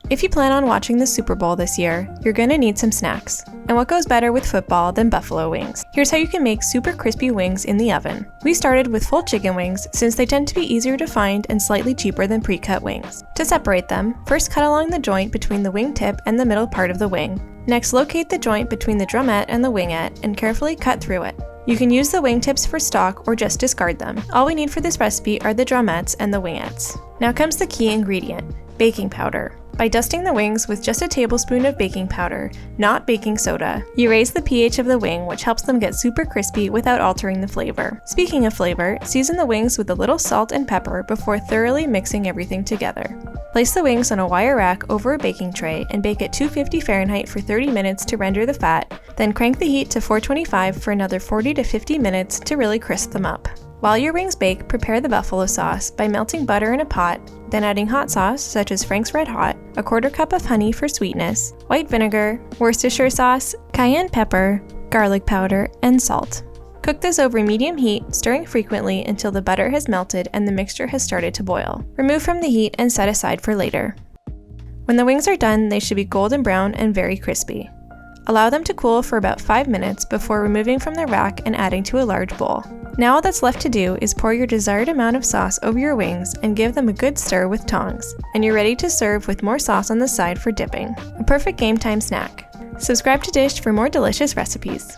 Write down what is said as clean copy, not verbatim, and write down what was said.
If you plan on watching the Super Bowl this year, you're gonna need some snacks. And what goes better with football than buffalo wings? Here's how you can make super crispy wings in the oven. We started with full chicken wings since they tend to be easier to find and slightly cheaper than pre-cut wings. To separate them, first cut along the joint between the wing tip and the middle part of the wing. Next, locate the joint between the drumette and the wingette and carefully cut through it. You can use the wingtips for stock or just discard them. All we need for this recipe are the drumettes and the wingettes. Now comes the key ingredient, baking powder. By dusting the wings with just a tablespoon of baking powder, not baking soda, you raise the pH of the wing, which helps them get super crispy without altering the flavor. Speaking of flavor, season the wings with a little salt and pepper before thoroughly mixing everything together. Place the wings on a wire rack over a baking tray and bake at 250 Fahrenheit for 30 minutes to render the fat, then crank the heat to 425 for another 40 to 50 minutes to really crisp them up. While your wings bake, prepare the buffalo sauce by melting butter in a pot, then adding hot sauce such as Frank's Red Hot, a quarter cup of honey for sweetness, white vinegar, Worcestershire sauce, cayenne pepper, garlic powder, and salt. Cook this over medium heat, stirring frequently until the butter has melted and the mixture has started to boil. Remove from the heat and set aside for later. When the wings are done, they should be golden brown and very crispy. Allow them to cool for about 5 minutes before removing from the rack and adding to a large bowl. Now all that's left to do is pour your desired amount of sauce over your wings and give them a good stir with tongs, and you're ready to serve with more sauce on the side for dipping. A perfect game time snack. Subscribe to Dish for more delicious recipes.